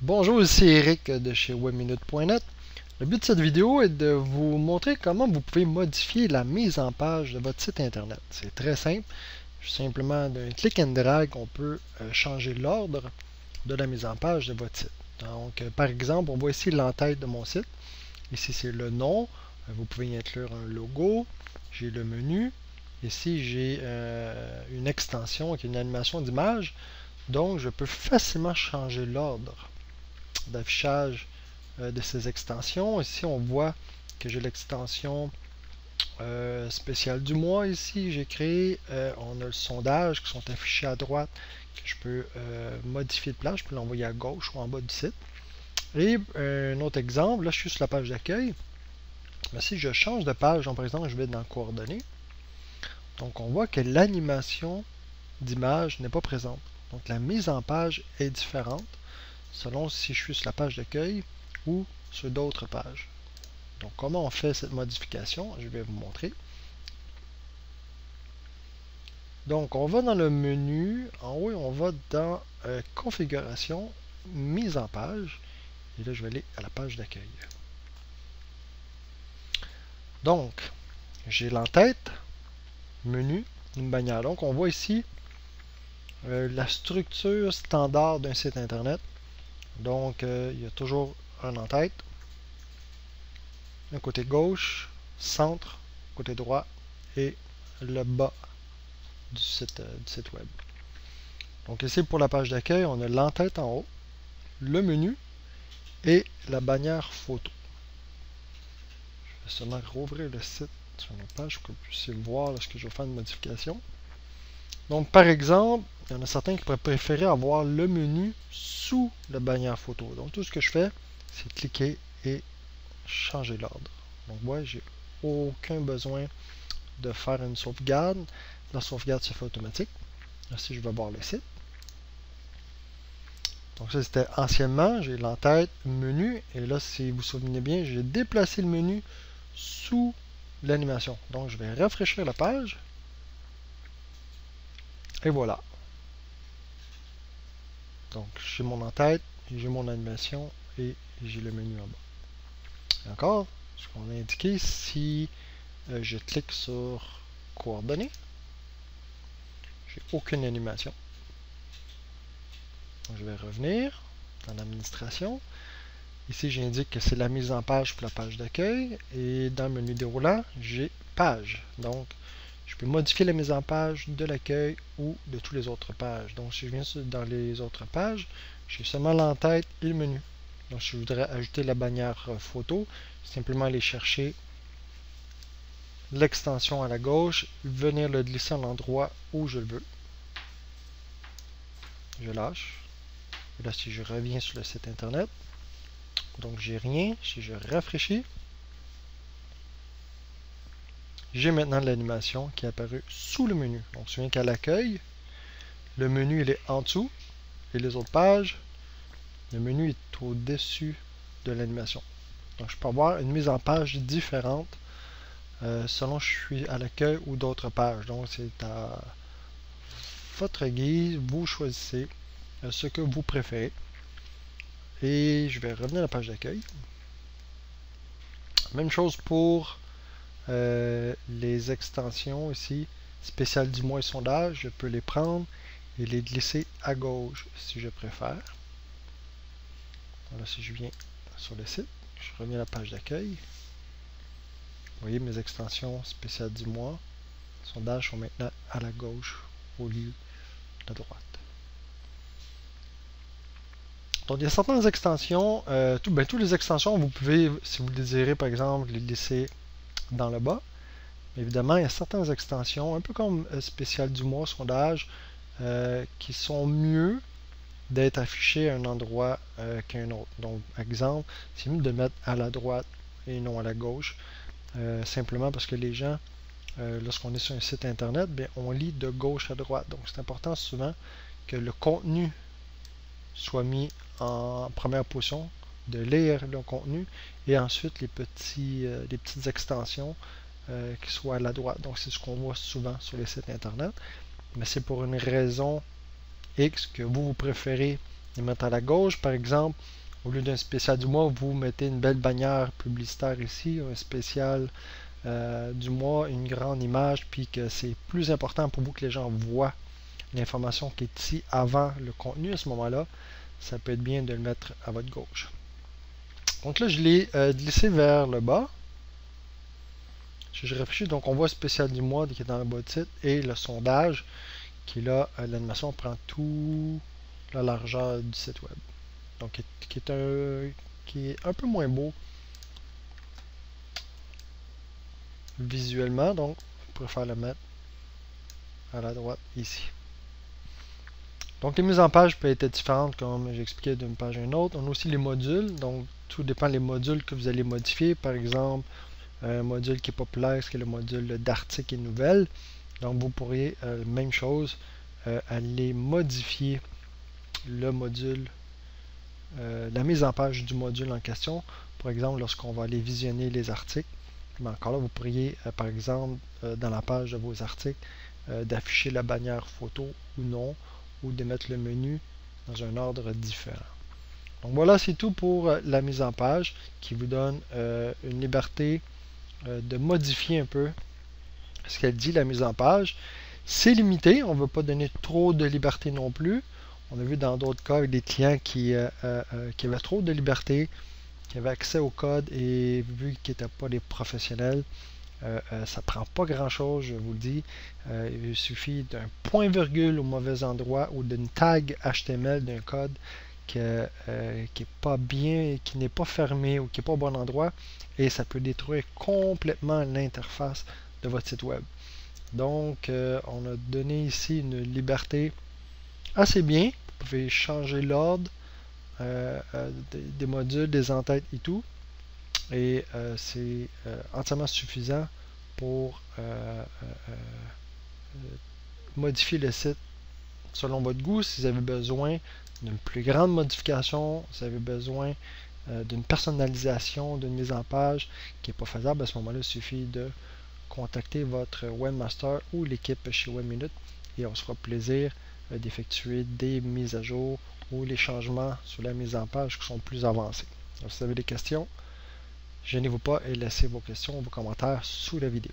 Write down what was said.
Bonjour, ici Eric de chez webminute.net. Le but de cette vidéo est de vous montrer comment vous pouvez modifier la mise en page de votre site internet. C'est très simple. Simplement d'un click and drag, on peut changer l'ordre de la mise en page de votre site. Donc, par exemple, on voit ici l'entête de mon site. Ici, c'est le nom. Vous pouvez y inclure un logo. J'ai le menu. Ici, j'ai une extension qui est une animation d'image. Donc, je peux facilement changer l'ordre d'affichage de ces extensions. Ici, on voit que j'ai l'extension spéciale du mois. Ici, j'ai créé, on a le sondage qui sont affichés à droite, que je peux modifier de place. Je peux l'envoyer à gauche ou en bas du site. Et un autre exemple, là, je suis sur la page d'accueil. Mais si je change de page, donc, par exemple, je vais dans coordonnées. Donc, on voit que l'animation d'image n'est pas présente. Donc, la mise en page est différente selon si je suis sur la page d'accueil ou sur d'autres pages. Donc, comment on fait cette modification? Je vais vous montrer. Donc, on va dans le menu. En haut, on va dans Configuration, Mise en page. Et là, je vais aller à la page d'accueil. Donc, j'ai l'entête, menu, une bannière. Donc, on voit ici la structure standard d'un site internet. Donc, il y a toujours un en-tête, un côté gauche, centre, côté droit et le bas du site web. Donc ici, pour la page d'accueil, on a l'en-tête en haut, le menu et la bannière photo. Je vais seulement rouvrir le site sur ma page pour que vous puissiez voir lorsque je vais faire une modification. Donc, par exemple, il y en a certains qui pourraient préférer avoir le menu sous la bannière photo. Donc, tout ce que je fais, c'est cliquer et changer l'ordre. Donc, moi, j'ai aucun besoin de faire une sauvegarde. La sauvegarde se fait automatique. Là, si je vais voir le site. Donc, ça, c'était anciennement. J'ai l'entête, menu. Et là, si vous vous souvenez bien, j'ai déplacé le menu sous l'animation. Donc, je vais rafraîchir la page. Et voilà. Donc, j'ai mon en-tête, j'ai mon animation et j'ai le menu en bas. Et encore, ce qu'on a indiqué, si je clique sur coordonnées, j'ai aucune animation. Donc, je vais revenir dans l'administration. Ici, j'indique que c'est la mise en page pour la page d'accueil. Et dans le menu déroulant, j'ai page. Donc, je peux modifier la mise en page de l'accueil ou de toutes les autres pages. Donc, si je viens dans les autres pages, j'ai seulement l'entête et le menu. Donc, si je voudrais ajouter la bannière photo, simplement aller chercher l'extension à la gauche, venir le glisser à l'endroit où je le veux. Je lâche. Et là, si je reviens sur le site internet, donc j'ai rien. Si je rafraîchis, j'ai maintenant l'animation qui est apparue sous le menu. Donc, on se souvient qu'à l'accueil, le menu il est en dessous et les autres pages, le menu est au-dessus de l'animation. Donc, je peux avoir une mise en page différente selon si je suis à l'accueil ou d'autres pages. Donc, c'est à votre guise, vous choisissez ce que vous préférez. Et je vais revenir à la page d'accueil. Même chose pour les extensions ici, spécial du mois et sondage, je peux les prendre et les glisser à gauche si je préfère. Voilà, si je viens sur le site, je reviens à la page d'accueil. Vous voyez, mes extensions spéciales du mois, sondage sont maintenant à la gauche au lieu de la droite. Donc, il y a certaines extensions, toutes les extensions, vous pouvez, si vous le désirez, par exemple, les laisser dans le bas. Évidemment, il y a certaines extensions, un peu comme spécial du mois, sondage, qui sont mieux d'être affichées à un endroit qu'un autre. Donc, par exemple, c'est mieux de le mettre à la droite et non à la gauche, simplement parce que les gens, lorsqu'on est sur un site internet, bien, on lit de gauche à droite. Donc, c'est important souvent que le contenu soit mis en première position, de lire le contenu, et ensuite les petites extensions qui soient à la droite. Donc, c'est ce qu'on voit souvent sur les sites internet. Mais c'est pour une raison X que vous préférez les mettre à la gauche. Par exemple, au lieu d'un spécial du mois, vous mettez une belle bannière publicitaire ici, un spécial du mois, une grande image, puis que c'est plus important pour vous que les gens voient l'information qui est ici avant le contenu à ce moment-là. Ça peut être bien de le mettre à votre gauche. Donc là, je l'ai glissé vers le bas. Si je réfléchis, donc on voit spécial du mois qui est dans le bas de titre et le sondage qui est là, l'animation prend tout la largeur du site web. Donc qui est un peu moins beau visuellement, donc je préfère le mettre à la droite ici. Donc les mises en page peuvent être différentes comme j'expliquais d'une page à une autre. On a aussi les modules, donc tout dépend des modules que vous allez modifier. Par exemple, un module qui est populaire, c'est le module d'articles et nouvelles. Donc vous pourriez, même chose, aller modifier le module, la mise en page du module en question. Par exemple, lorsqu'on va aller visionner les articles, mais encore là, vous pourriez, par exemple, dans la page de vos articles, d'afficher la bannière photo ou non, ou de mettre le menu dans un ordre différent. Donc voilà, c'est tout pour la mise en page qui vous donne une liberté de modifier un peu ce qu'elle dit, la mise en page. C'est limité, on ne veut pas donner trop de liberté non plus. On a vu dans d'autres cas avec des clients qui avaient trop de liberté, qui avaient accès au code et vu qu'ils n'étaient pas des professionnels, ça prend pas grand chose, je vous le dis. Il suffit d'un point-virgule au mauvais endroit ou d'une tag HTML d'un code qui n'est pas bien, qui n'est pas fermé ou qui n'est pas au bon endroit et ça peut détruire complètement l'interface de votre site web. Donc, on a donné ici une liberté assez bien. Vous pouvez changer l'ordre des modules, des entêtes et tout. Et c'est entièrement suffisant pour modifier le site selon votre goût. Si vous avez besoin d'une plus grande modification, si vous avez besoin d'une personnalisation, d'une mise en page qui n'est pas faisable, à ce moment-là, il suffit de contacter votre webmaster ou l'équipe chez Webminute et on se fera plaisir d'effectuer des mises à jour ou les changements sur la mise en page qui sont plus avancés. Donc, si vous avez des questions, gênez-vous pas et laissez vos questions, vos commentaires sous la vidéo.